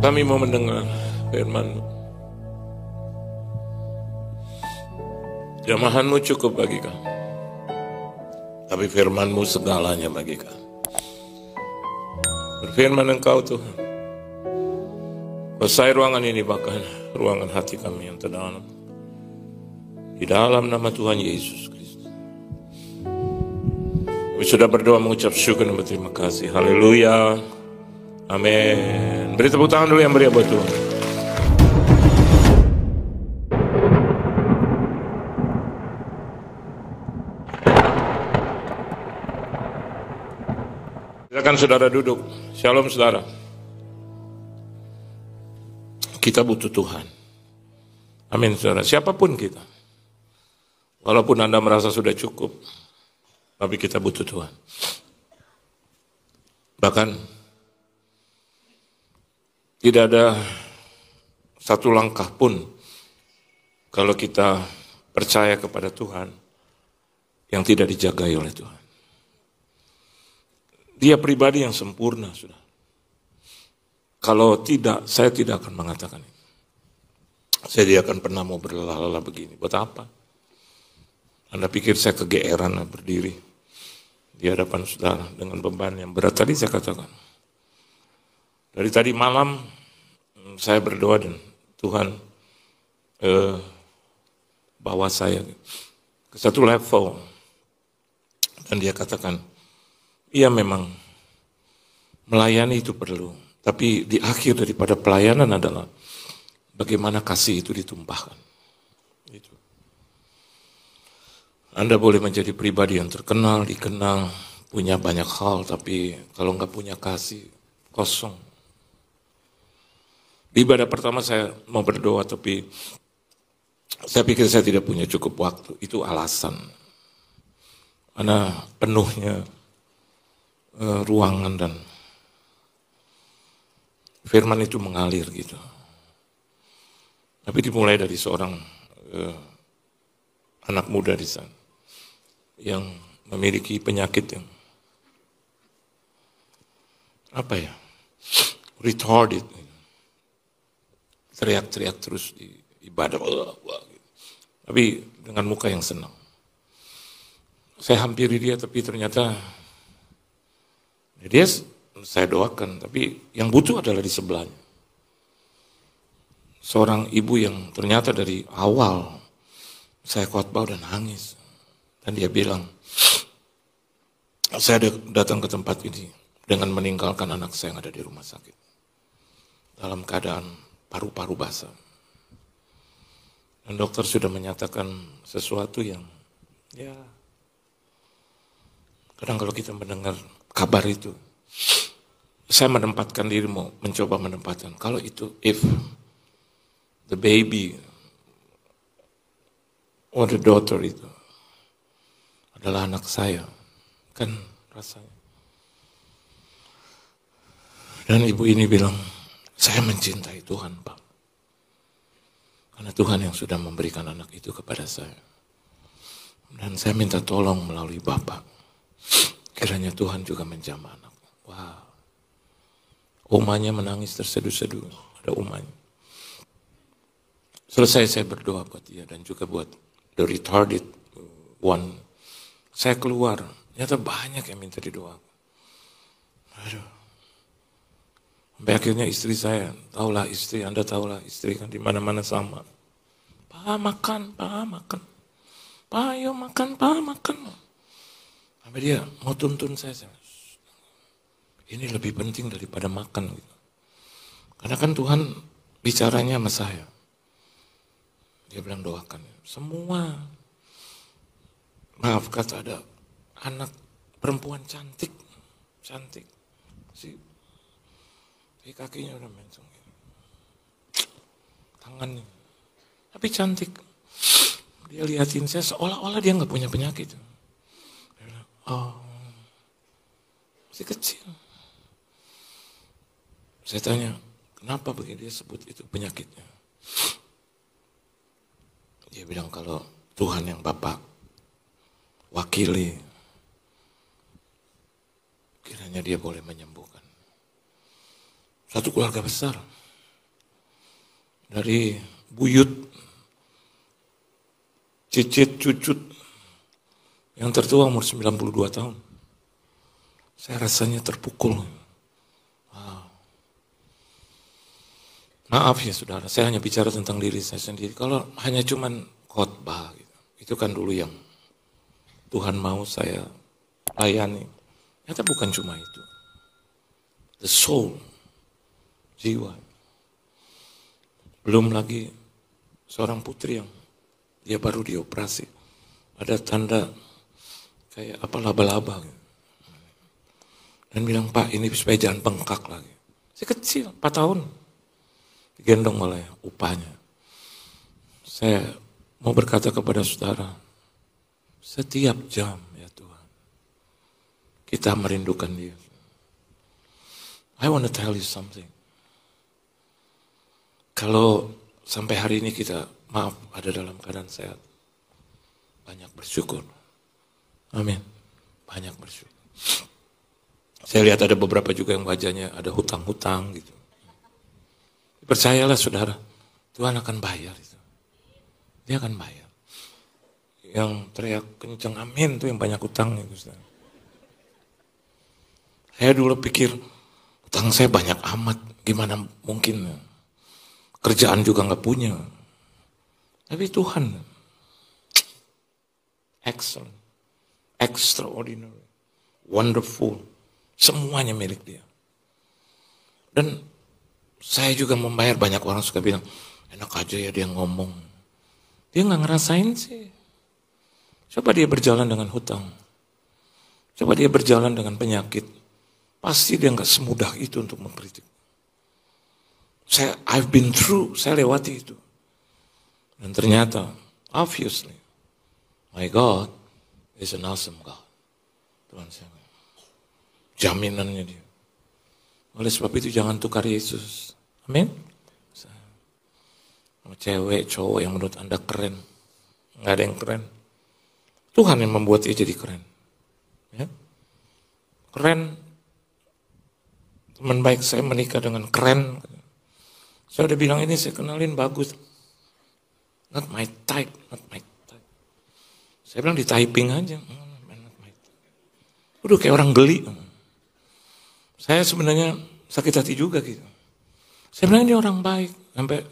Kami mau mendengar firman-Mu. Jamahan-Mu cukup bagi kami. Tapi firman-Mu segalanya bagi kami. Berfirman Engkau Tuhan. Kuasai ruangan ini, bahkan ruangan hati kami yang terdalam. Di dalam nama Tuhan Yesus Kristus. Kami sudah berdoa mengucap syukur dan berterima kasih. Haleluya. Amin. Beri tepuk tangan dulu yang meriah buat Tuhan. Silakan saudara duduk. Shalom saudara. Kita butuh Tuhan. Amin saudara. Siapapun kita. Walaupun Anda merasa sudah cukup. Tapi kita butuh Tuhan. Bahkan tidak ada satu langkah pun kalau kita percaya kepada Tuhan yang tidak dijagai oleh Tuhan. Dia pribadi yang sempurna sudah. Kalau tidak, saya tidak akan mengatakan itu. Saya tidak akan pernah mau berlelah-lelah begini. Buat apa? Anda pikir saya kegeeran berdiri di hadapan saudara dengan beban yang berat. Tadi saya katakan. Dari tadi malam saya berdoa dan Tuhan bawa saya ke satu level. Dan dia katakan, iya memang melayani itu perlu. Tapi di akhir daripada pelayanan adalah bagaimana kasih itu ditumpahkan. Itu. Anda boleh menjadi pribadi yang terkenal, dikenal, punya banyak hal, tapi kalau nggak punya kasih, kosong. Di ibadah pertama saya mau berdoa, tapi saya pikir saya tidak punya cukup waktu. Itu alasan. Karena penuhnya ruangan dan firman itu mengalir gitu. Tapi dimulai dari seorang anak muda di sana yang memiliki penyakit yang retarded, teriak-teriak terus di ibadah, tapi dengan muka yang senang. Saya hampiri dia, tapi ternyata dia saya doakan, tapi yang butuh adalah di sebelahnya. Seorang ibu yang ternyata dari awal saya khotbah dan nangis. Dan dia bilang, saya datang ke tempat ini dengan meninggalkan anak saya yang ada di rumah sakit. Dalam keadaan paru-paru basah. Dan dokter sudah menyatakan sesuatu yang, ya, kadang kalau kita mendengar kabar itu, saya menempatkan diri, mau mencoba menempatkan. Kalau itu, if the baby or the daughter itu adalah anak saya, kan rasanya. Dan ibu ini bilang, saya mencintai Tuhan, Pak. Karena Tuhan yang sudah memberikan anak itu kepada saya. Dan saya minta tolong melalui Bapak. Kiranya Tuhan juga menjamah anak. Wow. Umanya menangis terseduh-seduh. Ada umanya. Selesai saya berdoa buat dia dan juga buat the retarded one. Saya keluar, ternyata banyak yang minta didoakan. Aduh. Sampai akhirnya istri saya, tahulah istri, Anda tahulah istri kan di mana-mana sama. Pak makan, Pak makan. Pak ayo makan, Pak makan. Sampai dia mau tuntun saya. Ini lebih penting daripada makan. Gitu. Karena kan Tuhan bicaranya sama saya. Dia bilang doakan. Semua, maaf kata ada anak perempuan cantik. Kakinya udah mencong. Tangannya. Tapi cantik. Dia liatin saya seolah-olah dia nggak punya penyakit. Dia bilang, oh, masih kecil. Saya tanya, kenapa begini? Dia sebut itu penyakitnya. Dia bilang kalau Tuhan yang Bapak wakili, kiranya dia boleh menyembuhkan. Satu keluarga besar, dari buyut, cicit, cucut, yang tertua umur 92 tahun. Saya rasanya terpukul. Wow. Maaf ya saudara, saya hanya bicara tentang diri saya sendiri. Kalau hanya cuman khotbah, gitu, itu kan dulu yang Tuhan mau saya layani. Ternyata bukan cuma itu. The soul, jiwa. Belum lagi seorang putri yang dia baru dioperasi. Ada tanda kayak apa laba-laba. Gitu. Dan bilang, Pak ini supaya jangan bengkak lagi. Si kecil, 4 tahun. Digendong oleh upahnya. Saya mau berkata kepada saudara, setiap jam ya Tuhan, kita merindukan dia. I want to tell you something. Kalau sampai hari ini kita, maaf, ada dalam keadaan sehat, banyak bersyukur. Amin. Banyak bersyukur. Saya lihat ada beberapa juga yang wajahnya ada hutang-hutang gitu. Percayalah saudara, Tuhan akan bayar itu. Dia akan bayar. Yang teriak kencang amin itu yang banyak hutang itu. Saudara. Saya dulu pikir hutang saya banyak amat, gimana mungkin? Kerjaan juga nggak punya. Tapi Tuhan, excellent, extraordinary, wonderful. Semuanya milik dia. Dan saya juga membayar, banyak orang suka bilang, enak aja ya dia ngomong. Dia nggak ngerasain sih. Coba dia berjalan dengan hutang. Coba dia berjalan dengan penyakit. Pasti dia nggak semudah itu untuk mengkritik. I've been through, saya lewati itu. Dan ternyata, obviously, my God is an awesome God. Tuhan saya. Jaminannya dia. Oleh sebab itu jangan tukar Yesus. Amin. Cewek, cowok yang menurut Anda keren. Nggak ada yang keren. Tuhan yang membuat dia jadi keren. Ya. Keren. Teman baik saya menikah dengan keren. Saya udah bilang ini saya kenalin bagus. Not my type, not my type. Saya bilang di typing aja. Not my type. Udah kayak orang geli. Saya sebenarnya sakit hati juga gitu. Saya bilang ini orang baik. Sampai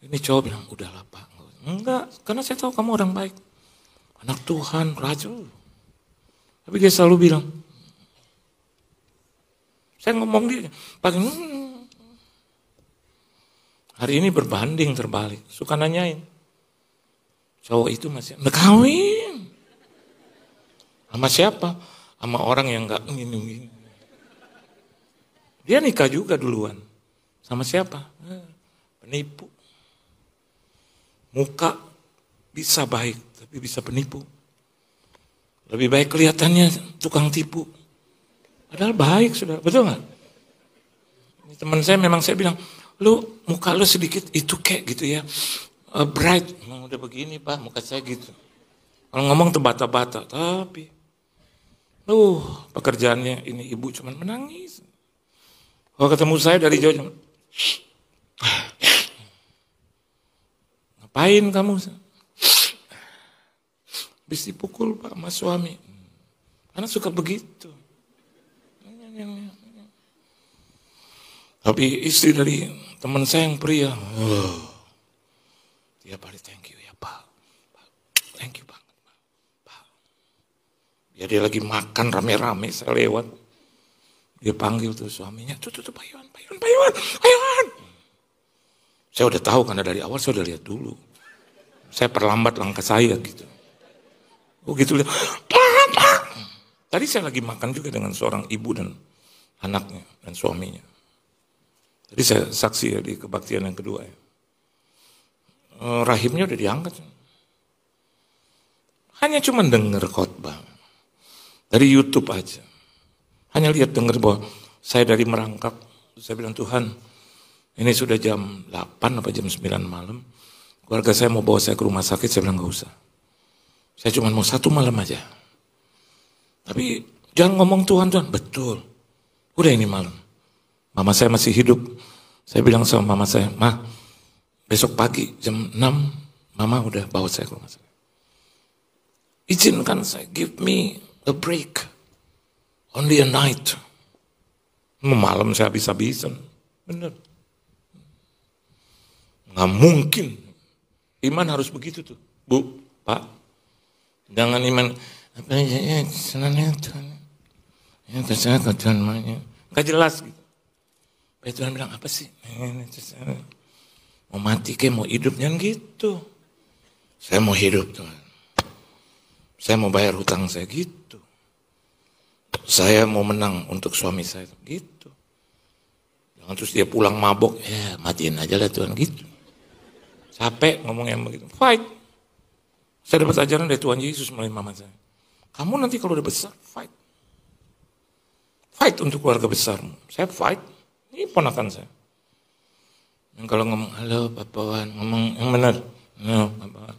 ini cowok bilang, udahlah Pak. Enggak, karena saya tahu kamu orang baik. Anak Tuhan, raja. Tapi dia selalu bilang, saya ngomong dia, Pak, hari ini berbanding terbalik. Suka nanyain. Cowok itu masih, kawin. Sama siapa? Sama orang yang enggak ngini. Dia nikah juga duluan. Sama siapa? Penipu. Muka bisa baik, tapi bisa penipu. Lebih baik kelihatannya tukang tipu. Padahal baik, sudah. Betul nggak? Teman saya memang saya bilang, muka lu sedikit itu kayak gitu ya. Bright. Memang udah begini Pak, muka saya gitu. Kalau ngomong terbata-bata. Tapi, pekerjaannya ini ibu cuman menangis. Kalau ketemu saya dari jauh, ngapain kamu? Habis dipukul Pak sama suami. Karena suka begitu. Tapi istri dari teman saya yang pria, tiap hari thank you ya Pak. Thank you banget Pak. Ya dia lagi makan rame-rame, saya lewat. Dia panggil tuh suaminya, tuh Pak Iwan. Saya udah tahu karena dari awal saya udah lihat dulu. Saya perlambat langkah saya gitu. Gitu lihat. Tadi saya lagi makan juga dengan seorang ibu dan anaknya dan suaminya. Jadi saya saksi ya di kebaktian yang kedua ya. Rahimnya udah diangkat. Hanya cuma dengar khotbah. Dari YouTube aja. Hanya lihat dengar bahwa saya dari merangkak. Saya bilang Tuhan ini sudah jam 8 apa jam 9 malam. Keluarga saya mau bawa saya ke rumah sakit. Saya bilang gak usah. Saya cuma mau 1 malam aja. Tapi jangan ngomong Tuhan. Betul. Udah ini malam. Mama saya masih hidup. Saya bilang sama mama saya, Ma, Besok pagi jam 6, mama udah bawa saya ke rumah sakit. Izinkan saya, give me a break. Only a night. Malam saya habis-habisan. Bener. Nggak mungkin. Iman harus begitu tuh. Bu, Pak. Jangan iman. Apa ya, senangnya Tuhan. Ya, terserah ke Tuhan makanya. Nggak jelas gitu. Tuhan bilang, apa sih? Mau mati kayak mau hidup, jangan gitu. Saya mau hidup Tuhan. Saya mau bayar hutang saya gitu. Saya mau menang untuk suami saya gitu. Jangan terus dia pulang mabok, ya matiin aja lah Tuhan gitu. Capek ngomong yang begitu. Fight. Saya dapat ajaran dari Tuhan Yesus melalui mama saya. Kamu nanti kalau udah besar, fight. Fight untuk keluarga besarmu. Saya fight. Ini ponakan saya. Yang kalau ngomong, halo Papa Wan, ngomong yang benar. No, Papa Wan.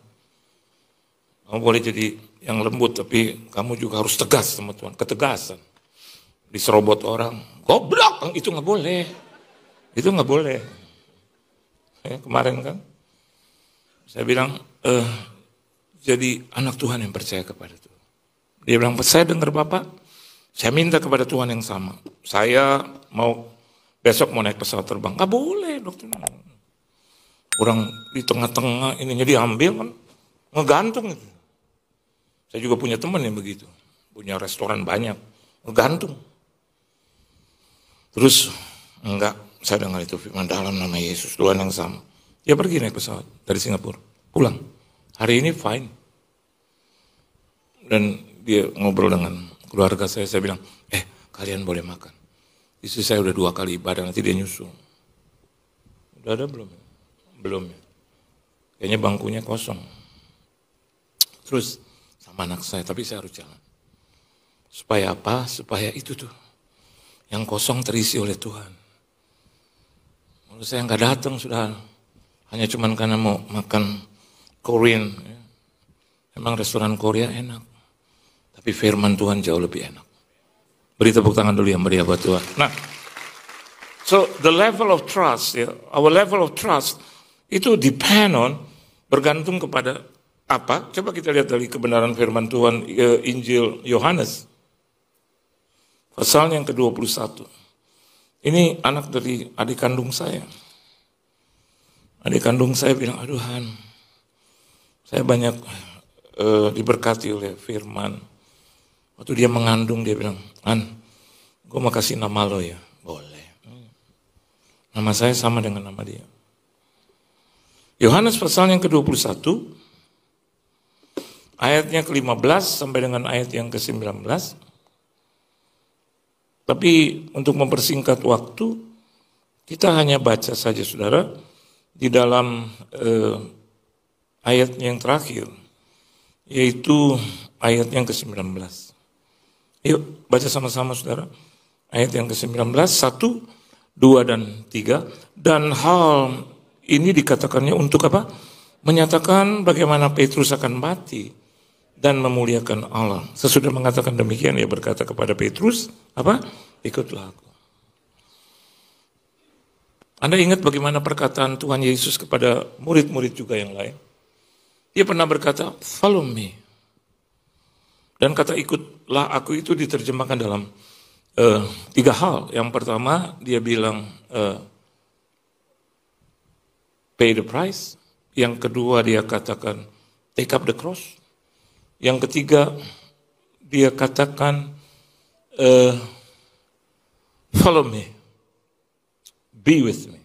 Kamu boleh jadi yang lembut, tapi kamu juga harus tegas sama Tuhan. Ketegasan. Diserobot orang, goblok, itu nggak boleh. Itu nggak boleh. Kemarin kan, saya bilang, jadi anak Tuhan yang percaya kepada Tuhan. Dia bilang, saya dengar Bapak, saya minta kepada Tuhan yang sama. Saya mau besok mau naik pesawat terbang. Nggak boleh, dokter. Orang di tengah-tengah ininya diambil kan, ngegantung itu. Saya juga punya teman yang begitu. Punya restoran banyak, ngegantung. Terus, enggak, saya dengar itu firman dalam nama Yesus, Tuhan yang sama. Dia pergi naik pesawat dari Singapura, pulang. Hari ini fine. Dan dia ngobrol dengan keluarga saya bilang, kalian boleh makan. Istri saya udah 2 kali ibadah, nanti dia nyusul. Udah ada belum? Belum ya. Kayaknya bangkunya kosong. Terus sama anak saya, tapi saya harus jalan. Supaya apa? Supaya itu tuh, yang kosong terisi oleh Tuhan. Kalau saya nggak datang sudah, hanya cuman karena mau makan Korean. Ya. Emang restoran Korea enak. Tapi firman Tuhan jauh lebih enak. Beri tepuk tangan dulu yang meriah buat Tuhan. Nah, so the level of trust, ya, our level of trust itu depend on, bergantung kepada apa? Coba kita lihat dari kebenaran firman Tuhan, Injil Yohanes, pasal yang ke-21. Ini anak dari adik kandung saya. Adik kandung saya bilang, aduh Han, saya banyak diberkati oleh firman. Waktu dia mengandung, dia bilang, Han, gue mau kasih nama lo ya. Boleh. Nama saya sama dengan nama dia. Yohanes pasal yang ke-21, ayatnya ke-15 sampai dengan ayat yang ke-19. Tapi untuk mempersingkat waktu, kita hanya baca saja saudara, di dalam ayat yang terakhir, yaitu ayat yang ke-19. Yuk baca sama-sama saudara. Ayat yang ke-19, 1, 2, dan 3. Dan hal ini dikatakannya untuk apa? Menyatakan bagaimana Petrus akan mati dan memuliakan Allah. Sesudah mengatakan demikian, ia berkata kepada Petrus, apa? Ikutlah aku. Anda ingat bagaimana perkataan Tuhan Yesus kepada murid-murid juga yang lain? Dia pernah berkata, follow me. Dan kata ikutlah aku itu diterjemahkan dalam 3 hal. Yang pertama dia bilang pay the price. Yang kedua dia katakan take up the cross. Yang ketiga dia katakan follow me, be with me.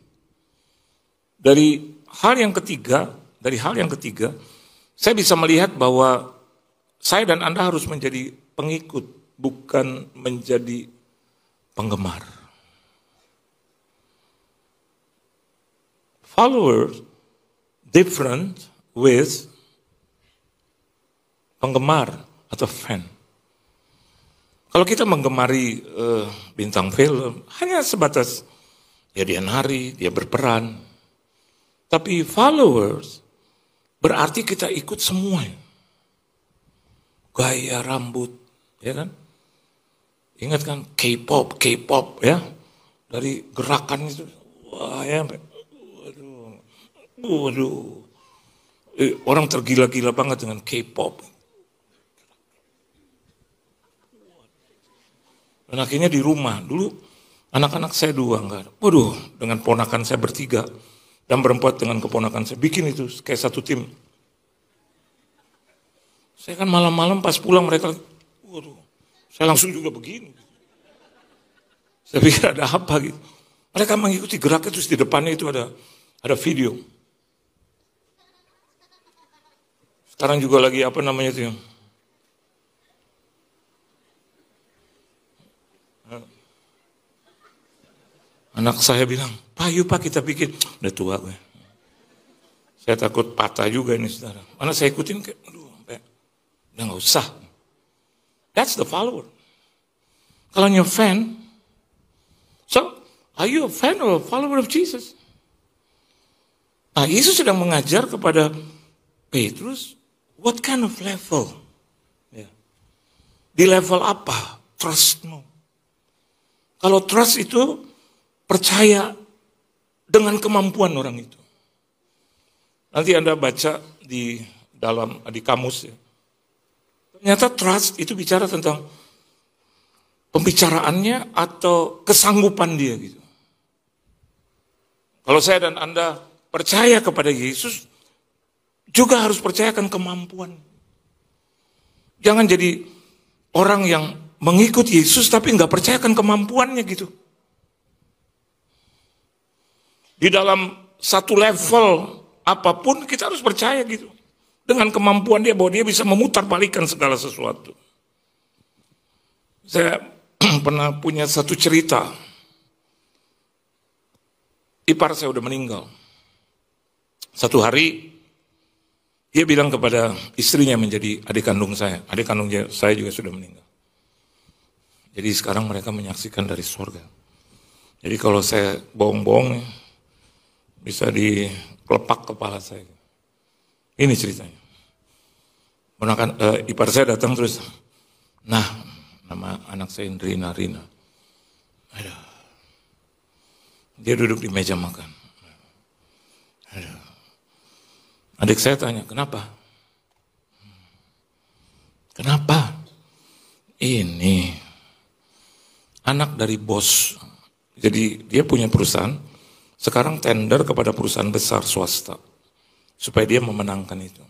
Dari hal yang ketiga, saya bisa melihat bahwa saya dan Anda harus menjadi pengikut, bukan menjadi penggemar. Followers different with penggemar atau fan. Kalau kita menggemari bintang film, hanya sebatas ya dia nari, dia berperan. Tapi followers berarti kita ikut semuanya. Gaya rambut, ya kan? Ingat kan K-pop ya, dari gerakan itu, wah ya, waduh, Waduh, orang tergila-gila banget dengan K-pop. Dan akhirnya di rumah, dulu anak-anak saya 2, enggak ada. Waduh, dengan ponakan saya 3, dan berempat dengan keponakan saya, bikin itu kayak satu tim. Saya kan malam-malam pas pulang mereka, waduh, saya langsung juga begini. Saya pikir ada apa gitu. Mereka mengikuti geraknya, terus di depannya itu ada video. Sekarang juga lagi apa namanya itu, anak saya bilang, Pak yuk Pak kita bikin. Udah tua gue. Saya takut patah juga ini saudara. Mana saya ikutin, aduh, udah gak usah. That's the follower. Kalau you're fan, so are you a fan or a follower of Jesus? Nah, Yesus sedang mengajar kepada Petrus, what kind of level? Ya. Di level apa? Trust no. Kalau trust itu percaya dengan kemampuan orang itu. Nanti Anda baca di kamus ya. Ternyata trust itu bicara tentang pembicaraannya atau kesanggupan dia gitu. Kalau saya dan Anda percaya kepada Yesus, juga harus percayakan kemampuan. Jangan jadi orang yang mengikut Yesus tapi nggak percayakan kemampuannya gitu. Di dalam satu level apapun kita harus percaya gitu. Dengan kemampuan dia bahwa dia bisa memutar balikan segala sesuatu. Saya pernah punya satu cerita. Ipar saya udah meninggal. Satu hari dia bilang kepada istrinya menjadi adik kandung saya. Adik kandung saya juga sudah meninggal. Jadi sekarang mereka menyaksikan dari surga. Jadi kalau saya bohong-bohong bisa dikelepak kepala saya. Ini ceritanya. Ipar saya datang terus, nah nama anak saya Rina. Aduh. Dia duduk di meja makan. Aduh. Adik saya tanya, kenapa? Kenapa? Ini anak dari bos. Jadi dia punya perusahaan, sekarang tender kepada perusahaan besar swasta. Supaya dia memenangkan itu.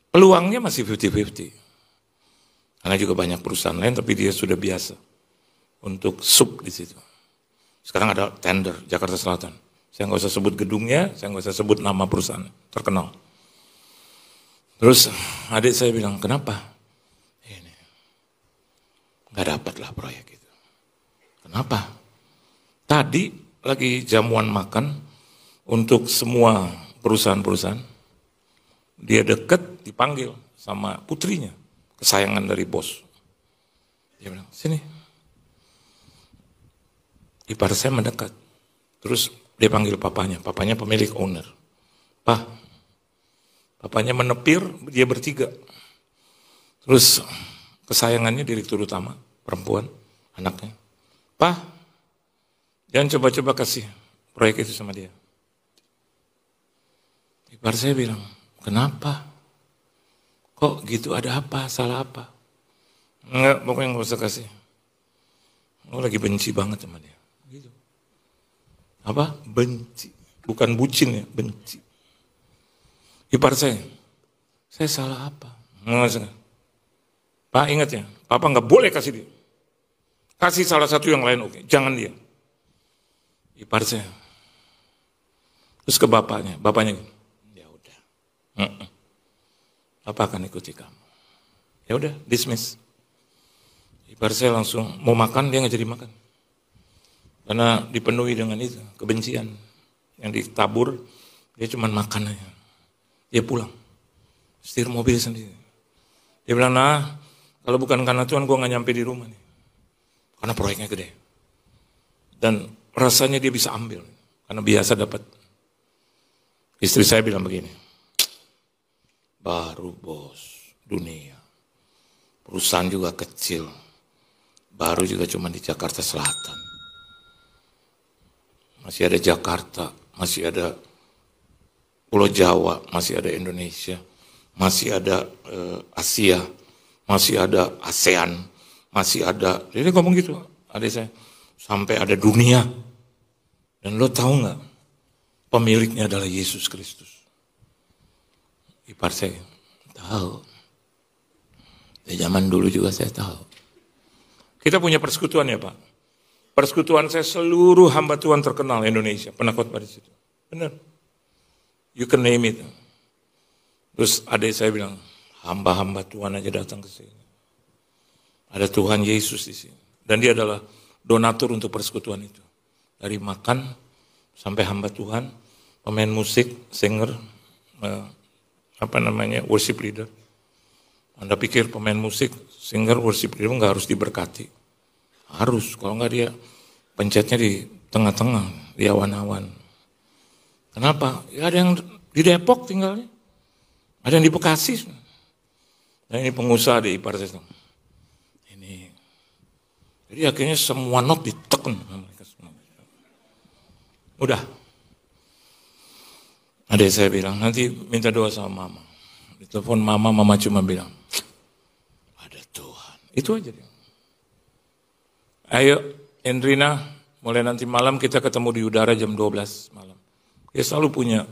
Peluangnya masih 50-50. Karena juga banyak perusahaan lain, tapi dia sudah biasa untuk sub di situ. Sekarang ada tender Jakarta Selatan. Saya nggak usah sebut gedungnya, saya nggak usah sebut nama perusahaan terkenal. Terus adik saya bilang, kenapa? Ini nggak dapat lah proyek itu. Kenapa? Tadi lagi jamuan makan untuk semua perusahaan-perusahaan. Dia deket dipanggil sama putrinya, kesayangan dari bos. Dia bilang, sini. Ipar saya mendekat. Terus dia panggil papanya pemilik owner. Pak, papanya menepir, dia bertiga. Terus kesayangannya direktur utama, perempuan, anaknya. Pak, jangan coba-coba kasih proyek itu sama dia. Ipar saya bilang, kenapa? Kok gitu, ada apa, salah apa? Enggak, pokoknya nggak usah kasih. Aku lagi benci banget sama dia. Gitu. Apa? Benci. Bukan bucin ya, benci. Ipar saya salah apa? Enggak. Pak ingat ya, Papa nggak boleh kasih dia. Kasih salah satu yang lain, oke. Jangan dia. Ipar saya. Terus ke bapaknya ya udah. Papa akan ikuti kamu. Ya udah, dismiss. Ipar saya langsung mau makan, dia nggak jadi makan. Karena dipenuhi dengan itu, kebencian. Yang ditabur, dia cuma makan aja. Dia pulang. Setir mobil sendiri. Dia bilang, nah, kalau bukan karena Tuhan, gue nggak nyampe di rumah nih. Karena proyeknya gede. Dan rasanya dia bisa ambil. Karena biasa dapat. Istri saya bilang begini, baru bos dunia. Perusahaan juga kecil. Baru juga cuma di Jakarta Selatan. Masih ada Jakarta, masih ada Pulau Jawa, masih ada Indonesia, masih ada Asia, masih ada ASEAN, masih ada, jadi ngomong gitu, adik saya, sampai ada dunia. Dan lo tahu nggak, pemiliknya adalah Yesus Kristus. Ipar saya tahu. Di zaman dulu juga saya tahu. Kita punya persekutuan ya Pak. Persekutuan saya seluruh hamba Tuhan terkenal Indonesia. Pernah khotbah di situ. Benar. You can name it. Terus adik saya bilang, hamba-hamba Tuhan aja datang ke sini. Ada Tuhan Yesus di sini. Dan dia adalah donatur untuk persekutuan itu. Dari makan sampai hamba Tuhan, pemain musik, singer, worship leader. Anda pikir pemain musik, singer, worship leader nggak harus diberkati? Harus, kalau nggak dia pencetnya di tengah-tengah, di awan-awan. Kenapa? Ya ada yang di Depok tinggalnya, ada yang di Bekasi. Nah ini pengusaha di ipar saya. Ini, jadi akhirnya semua not diteken. Udah. Adik saya bilang, nanti minta doa sama mama. Ditelepon mama cuma bilang, ada Tuhan. Itu aja dia. Ayo, Endrina, mulai nanti malam kita ketemu di udara jam 12 malam. Dia selalu punya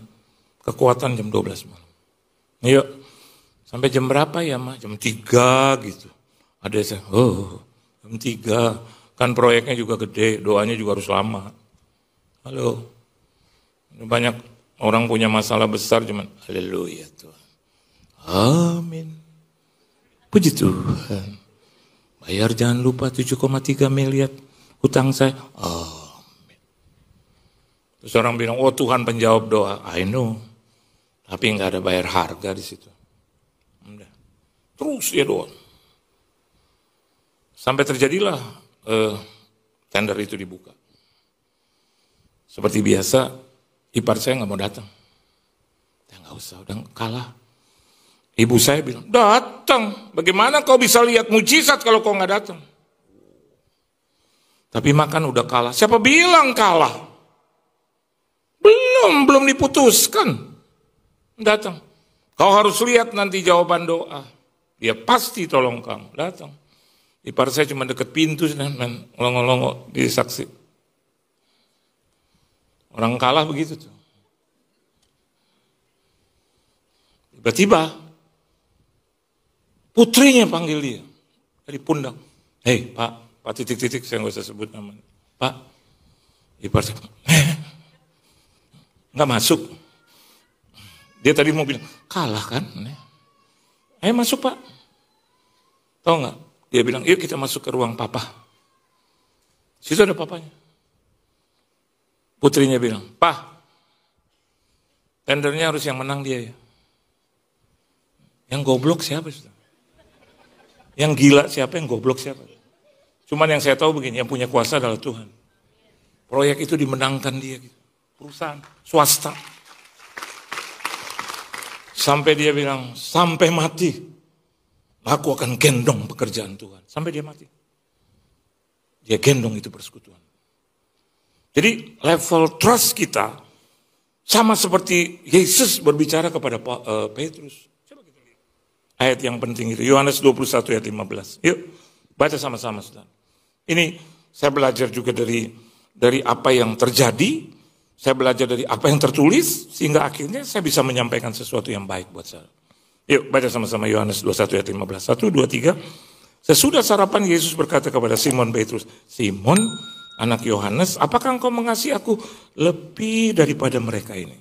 kekuatan jam 12 malam. Yuk, sampai jam berapa ya Ma? Jam 3 gitu. Ada saya, jam 3. Kan proyeknya juga gede, doanya juga harus lama. Halo, banyak orang punya masalah besar, cuman haleluya Tuhan. Amin. Puji Tuhan. Bayar jangan lupa 7,3 miliar hutang saya. Amin. Terus orang bilang, oh Tuhan penjawab doa. I know. Tapi nggak ada bayar harga di situ. Udah. Terus dia doa. Sampai terjadilah tender itu dibuka. Seperti biasa, ipar saya nggak mau datang. Ya nggak usah, udah kalah. Ibu saya bilang, datang. Bagaimana kau bisa lihat mujizat kalau kau nggak datang? Tapi makan udah kalah. Siapa bilang kalah? Belum diputuskan. Datang. Kau harus lihat nanti jawaban doa. Dia pasti tolong kamu. Datang. Ipar saya cuma deket pintu dan longo-longo di saksi. Orang kalah begitu tuh. Tiba-tiba putrinya panggil dia dari pundak. Hei Pak titik-titik, saya nggak usah sebut namanya. Pak, ipar saya, nggak masuk. Dia tadi mau bilang, kalah kan? Ayo masuk Pak. Tahu nggak? Dia bilang, yuk kita masuk ke ruang papa. Situ ada papanya. Putrinya bilang, Pak, tendernya harus yang menang dia ya. Yang goblok siapa? Yang gila siapa, yang goblok siapa? Cuman yang saya tahu begini, yang punya kuasa adalah Tuhan. Proyek itu dimenangkan dia. Perusahaan, swasta. Sampai dia bilang, sampai mati, aku akan gendong pekerjaan Tuhan. Sampai dia mati. Dia gendong itu persekutuan. Jadi level trust kita sama seperti Yesus berbicara kepada Petrus. Coba kita lihat. Ayat yang penting itu, Yohanes 21 ayat 15. Yuk, baca sama-sama. Saudara. Ini saya belajar juga dari apa yang terjadi, saya belajar dari apa yang tertulis, sehingga akhirnya saya bisa menyampaikan sesuatu yang baik buat saya. Yuk, baca sama-sama Yohanes 21 ayat 15. 1, 2, 3. Sesudah sarapan, Yesus berkata kepada Simon Petrus, Simon, anak Yohanes, apakah engkau mengasihi aku lebih daripada mereka ini?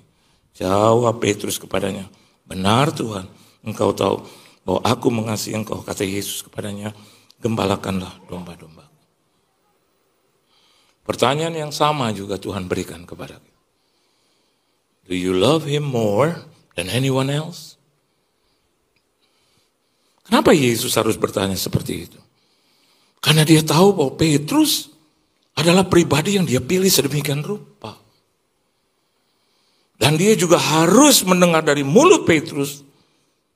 Jawab Petrus kepadanya, benar Tuhan, engkau tahu bahwa aku mengasihi engkau. Kata Yesus kepadanya, gembalakanlah domba-domba. Pertanyaan yang sama juga Tuhan berikan kepada kita. Do you love him more than anyone else? Kenapa Yesus harus bertanya seperti itu? Karena dia tahu bahwa Petrus adalah pribadi yang dia pilih sedemikian rupa. Dan dia juga harus mendengar dari mulut Petrus,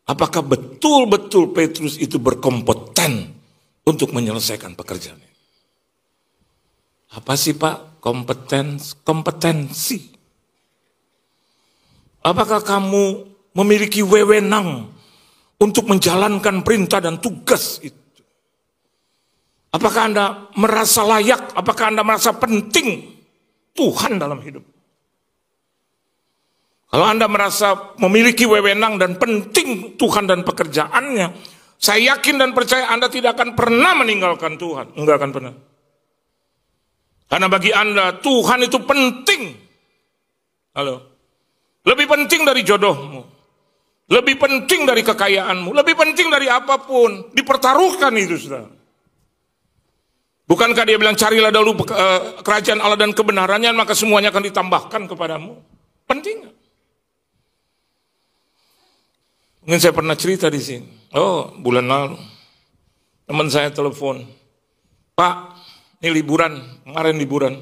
apakah betul-betul Petrus itu berkompeten untuk menyelesaikan pekerjaannya. Apa sih Pak kompetensi? Apakah kamu memiliki wewenang untuk menjalankan perintah dan tugas itu? Apakah Anda merasa layak? Apakah Anda merasa penting Tuhan dalam hidup? Kalau Anda merasa memiliki wewenang dan penting Tuhan dan pekerjaannya, saya yakin dan percaya Anda tidak akan pernah meninggalkan Tuhan. Enggak akan pernah. Karena bagi Anda, Tuhan itu penting. Halo. Lebih penting dari jodohmu. Lebih penting dari kekayaanmu. Lebih penting dari apapun. Dipertaruhkan itu, saudara. Bukankah dia bilang, carilah dahulu kerajaan Allah dan kebenarannya, maka semuanya akan ditambahkan kepadamu. Penting. Mungkin saya pernah cerita di sini. Oh, bulan lalu teman saya telepon, Pak, ini liburan, kemarin liburan.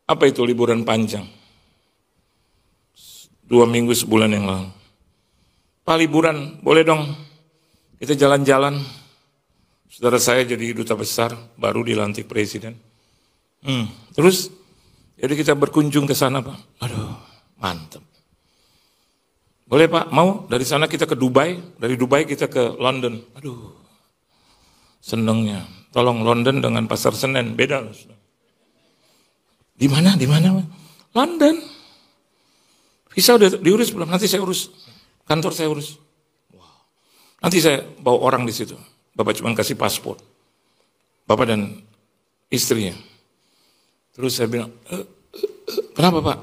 Apa itu liburan panjang? 2 minggu sebulan yang lalu. Pak, liburan, boleh dong kita jalan-jalan. Saudara saya jadi duta besar, baru dilantik presiden. Terus, jadi kita berkunjung ke sana, Pak. Aduh, mantap. Boleh Pak, mau? Dari sana kita ke Dubai, dari Dubai kita ke London. Aduh, senengnya. Tolong London dengan Pasar Senen, beda loh. Di mana? London. Visa udah diurus belum? Nanti saya urus. Kantor saya urus. Wow. Nanti saya bawa orang di situ. Bapak cuma kasih paspor. Bapak dan istrinya. Terus saya bilang, kenapa Pak?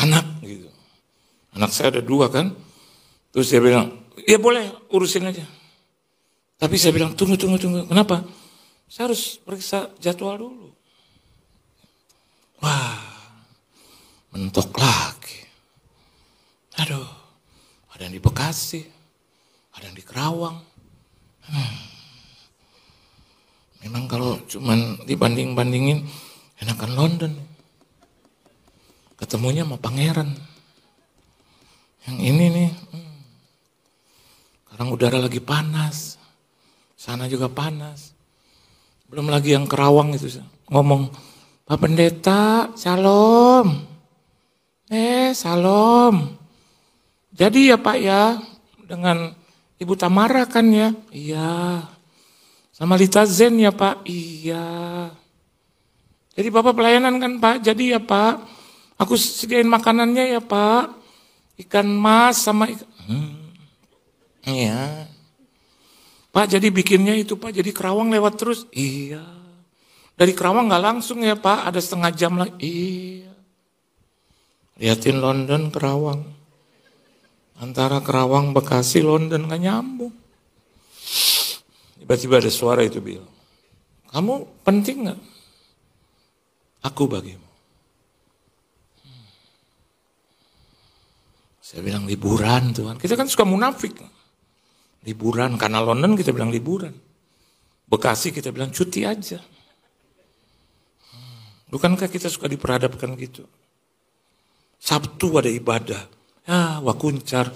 Anak gitu. Anak saya ada 2 kan. Terus dia bilang, ya boleh urusin aja. Tapi saya bilang, tunggu. Kenapa? Saya harus periksa jadwal dulu. Wah, mentok lagi. Aduh, ada yang di Bekasi, ada yang di Kerawang. Memang kalau cuman dibanding-bandingin, enakan London. Ketemunya sama pangeran. Yang ini nih, sekarang udara lagi panas, sana juga panas. Belum lagi yang Kerawang itu, ngomong, Pak Pendeta, salam. Salam. Jadi ya Pak ya, dengan Ibu Tamara kan ya? Iya. Sama Lita Zen ya Pak? Iya. Jadi Bapak pelayanan kan Pak? Jadi ya Pak, aku sediain makanannya ya Pak. Ikan mas sama ikan. Iya. Pak jadi bikinnya itu Pak, jadi Kerawang lewat terus. Iya. Dari Kerawang gak langsung ya Pak, ada setengah jam lagi. Iya. Liatin London, Kerawang. Antara Kerawang, Bekasi, London gak nyambung. Tiba-tiba ada suara itu bilang, kamu penting gak? Aku bagimu. Saya bilang liburan Tuhan. Kita kan suka munafik. Liburan, karena London kita bilang liburan. Bekasi kita bilang cuti aja. Bukankah kita suka diperhadapkan gitu? Sabtu ada ibadah. Ya, wakuncar,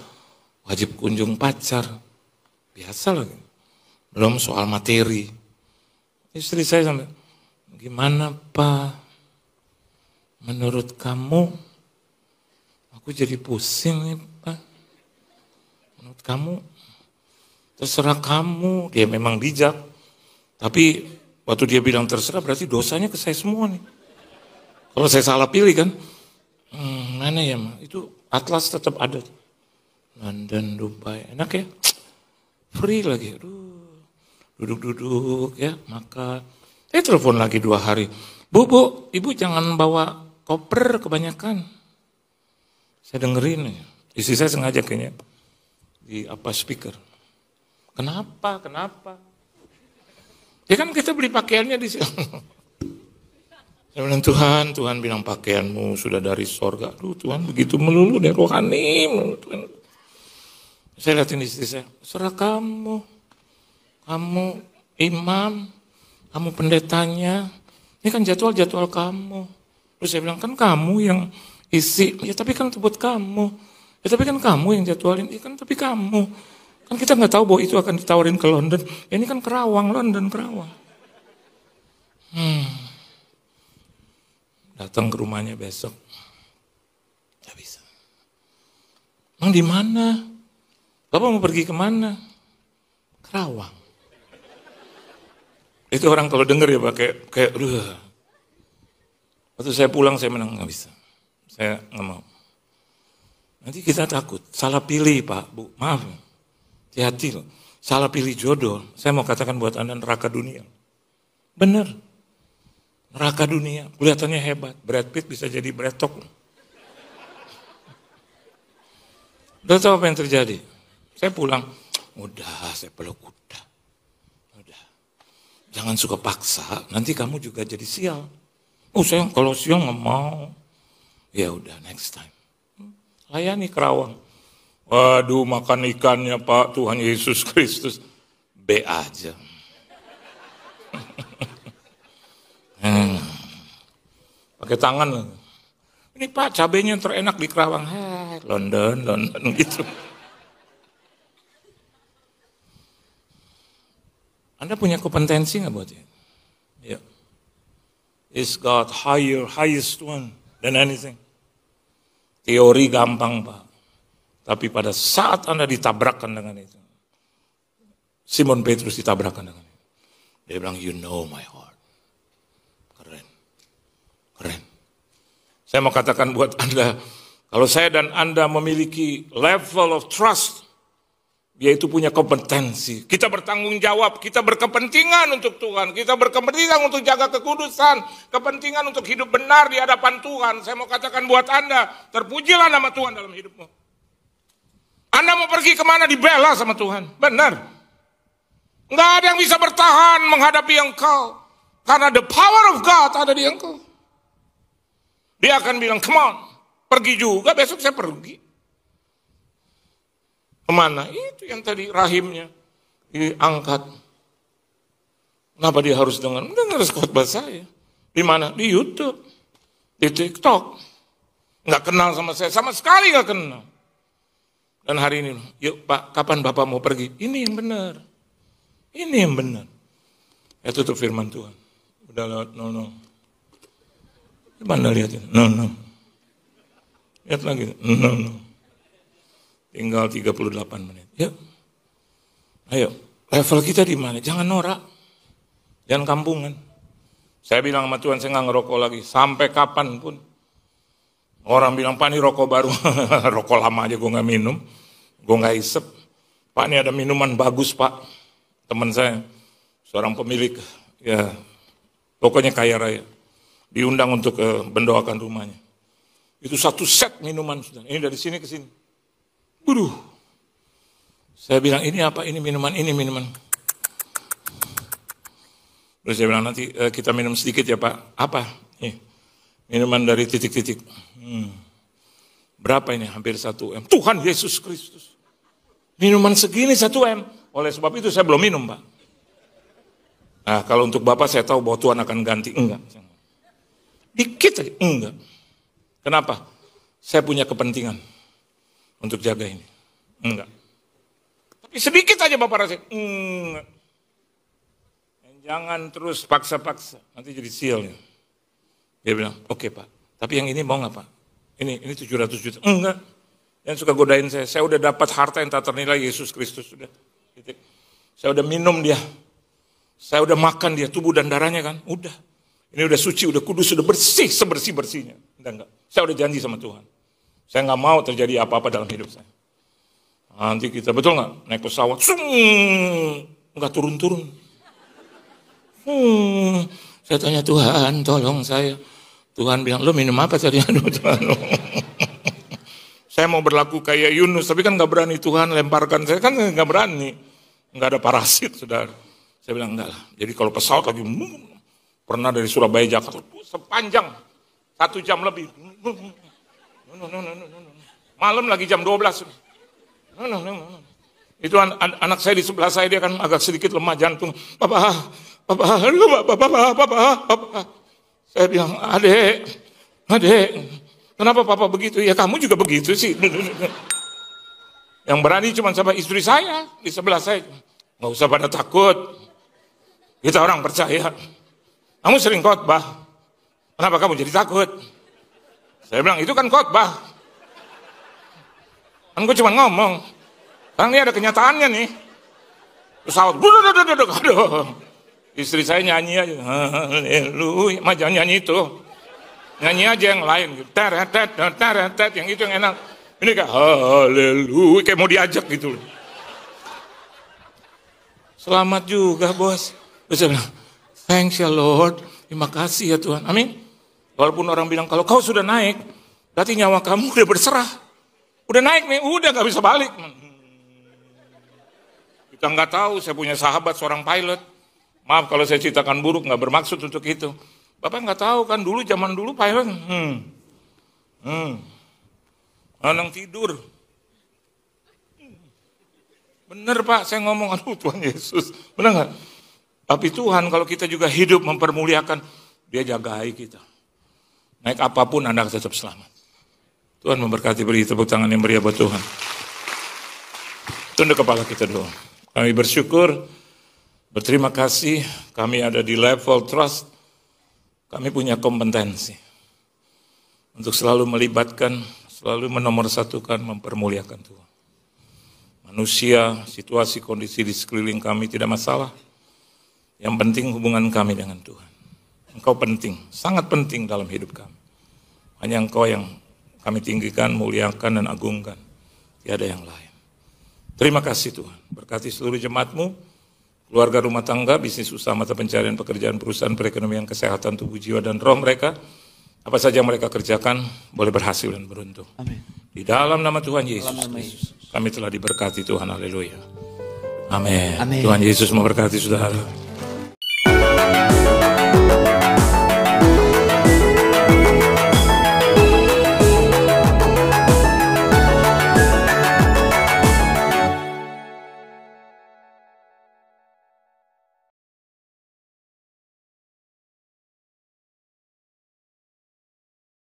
wajib kunjung pacar. Biasa lagi. Belum soal materi. Istri saya sampai, gimana Pak? Menurut kamu, aku jadi pusing nih Pak. Menurut kamu, terserah kamu. Dia memang bijak. Tapi waktu dia bilang terserah berarti dosanya ke saya semua nih. Kalau saya salah pilih kan. Mana ya Ma? Itu atlas tetap ada. London, Dubai. Enak ya? Free lagi. Aduh. Duduk-duduk ya. Makan. Telepon lagi 2 hari. Bu, ibu jangan bawa koper kebanyakan. Saya dengerin, istri saya sengaja kayaknya di speaker. Kenapa? Ya kan kita beli pakaiannya di sini. Saya bilang Tuhan bilang pakaianmu sudah dari sorga. Aduh Tuhan begitu melulu deh rohani. Tuhan. Saya lihatin istri saya, serah kamu imam, kamu pendetanya. Ini kan jadwal kamu. Terus saya bilang kan kamu yang isi, ya tapi kan buat kamu. Ya tapi kan kamu yang jadwalin, ya kan tapi kamu. Kan kita nggak tahu bahwa itu akan ditawarin ke London. Ya ini kan Kerawang, London, Kerawang. Datang ke rumahnya besok. Gak bisa. Emang di mana? Bapak mau pergi kemana? Kerawang. Itu orang kalau denger ya Pak, kayak waktu saya pulang saya menang, nggak bisa. Saya nggak mau. Nanti kita takut, salah pilih Pak, Bu, maaf. Hati-hati loh, salah pilih jodoh. Saya mau katakan buat Anda neraka dunia. Bener, neraka dunia, kelihatannya hebat. Brad Pitt bisa jadi Brad Talk. Udah tahu apa yang terjadi? Saya pulang, udah saya peluk udah. Jangan suka paksa, nanti kamu juga jadi sial. Oh saya kalau sial nggak mau. Ya udah next time. Layani Kerawang. Waduh makan ikannya Pak Tuhan Yesus Kristus. B aja. Pakai tangan. Ini Pak cabenya yang terenak di Kerawang. London gitu. Anda punya kompetensi nggak buat ini? Ya. Is God highest one than anything? Teori gampang Pak. Tapi pada saat Anda ditabrakkan dengan itu. Simon Petrus ditabrakkan dengan itu. Dia bilang, you know my heart. Keren. Saya mau katakan buat Anda, kalau saya dan Anda memiliki level of trust, yaitu punya kompetensi. Kita bertanggung jawab, kita berkepentingan untuk Tuhan, kita berkepentingan untuk jaga kekudusan, kepentingan untuk hidup benar di hadapan Tuhan. Saya mau katakan buat Anda, terpujilah nama Tuhan dalam hidupmu. Anda mau pergi kemana dibela sama Tuhan, benar. Nggak ada yang bisa bertahan menghadapi engkau, karena the power of God ada di engkau. Dia akan bilang, come on, pergi juga, besok saya pergi. Kemana? Itu yang tadi rahimnya diangkat. Kenapa dia harus dengar khotbah saya? Di mana? Di YouTube, di TikTok. Nggak kenal sama saya, sama sekali nggak kenal. Dan hari ini, yuk Pak, kapan Bapak mau pergi? Ini yang benar. Ini yang benar. Ya tutup firman Tuhan. Udah lewat, no. Gimana lihatin? No. Lihat lagi, no. Tinggal 38 menit. Yuk. Ayo, level kita di mana? Jangan norak. Jangan kampungan. Saya bilang sama Tuhan, saya nggak ngerokok lagi. Sampai kapanpun. Orang bilang, Pak ini rokok baru. Rokok lama aja gue nggak minum. Gue nggak isep. Pak ini ada minuman bagus Pak. Teman saya, seorang pemilik, ya pokoknya kaya raya. Diundang untuk mendoakan rumahnya. Itu satu set minuman. Ini dari sini ke sini. Waduh, saya bilang ini apa? Ini minuman. Terus saya bilang nanti kita minum sedikit ya Pak. Apa? Minuman dari titik-titik. Berapa ini? Hampir 1 M. Tuhan Yesus Kristus. Minuman segini 1 M. Oleh sebab itu saya belum minum Pak. Nah kalau untuk Bapak saya tahu bahwa Tuhan akan ganti. Enggak. Dikit aja. Enggak. Kenapa? Saya punya kepentingan untuk jaga ini. Enggak. Tapi sedikit aja Bapak rasain. Enggak. Jangan terus paksa-paksa. Nanti jadi sialnya. Dia bilang, oke Pak. Tapi yang ini mau nggak Pak? Ini 700 juta. Enggak. Yang suka godain saya udah dapat harta yang tak ternilai, Yesus Kristus. Sudah. Saya udah minum dia. Saya udah makan dia, tubuh dan darahnya kan. Udah. Ini udah suci, udah kudus, udah bersih, sebersih-bersihnya. Enggak. Saya udah janji sama Tuhan. Saya nggak mau terjadi apa-apa dalam hidup saya. Nanti kita, betul nggak? Naik pesawat, nggak turun-turun. Saya tanya Tuhan, tolong saya. Tuhan bilang, lo minum apa tadi? Aduh Tuhan. Saya mau berlaku kayak Yunus, tapi kan nggak berani Tuhan lemparkan saya. Kan nggak berani. Nggak ada parasit, saudara. Saya bilang, enggak lah. Jadi kalau pesawat lagi, pernah dari Surabaya, Jakarta, sepanjang 1 jam lebih. Malam lagi jam 12. Itu anak saya di sebelah saya, dia kan agak sedikit lemah jantung. Papa. Saya bilang, adek, kenapa Papa begitu? Ya kamu juga begitu sih. Yang berani cuma sama istri saya di sebelah saya. Nggak usah pada takut. Kita orang percaya. Kamu sering khotbah. Kenapa kamu jadi takut? Saya bilang, itu kan khotbah. Kan gue cuma ngomong. Kan ini ada kenyataannya nih. Pesawat, aduh. Istri saya nyanyi aja. Haleluya, mah jangan nyanyi itu. Nyanyi aja yang lain. Teret, yang itu yang enak. Ini kayak haleluya, kayak mau diajak gitu. Selamat juga bos. Terus saya bilang, thanks ya Lord. Terima kasih ya Tuhan. Amin. Walaupun orang bilang kalau kau sudah naik, berarti nyawa kamu udah berserah. Udah naik nih, udah gak bisa balik. Kita nggak tahu, saya punya sahabat seorang pilot. Maaf kalau saya ceritakan buruk, nggak bermaksud untuk itu. Bapak nggak tahu kan dulu, zaman dulu pilot. Anang tidur. Bener Pak, saya ngomong, aduh Tuhan Yesus. Bener nggak? Tapi Tuhan kalau kita juga hidup mempermuliakan, dia jagai kita. Naik apapun Anda tetap selamat. Tuhan memberkati, beri tepuk tangan yang meriah buat Tuhan. Tunduk kepala kita doa. Kami bersyukur, berterima kasih, kami ada di level trust, kami punya kompetensi untuk selalu melibatkan, selalu menomorsatukan, mempermuliakan Tuhan. Manusia, situasi, kondisi di sekeliling kami tidak masalah, yang penting hubungan kami dengan Tuhan. Engkau penting, sangat penting dalam hidup kami. Hanya Engkau yang kami tinggikan, muliakan, dan agungkan, tiada yang lain. Terima kasih Tuhan, berkati seluruh jemaat-Mu, keluarga rumah tangga, bisnis usaha, mata pencarian, pekerjaan, perusahaan, perekonomian, kesehatan, tubuh, jiwa, dan roh mereka. Apa saja yang mereka kerjakan, boleh berhasil dan beruntung. Amin. Di dalam nama Tuhan Yesus Kristus, kami telah diberkati Tuhan, haleluya. Amin. Tuhan Yesus memberkati saudara.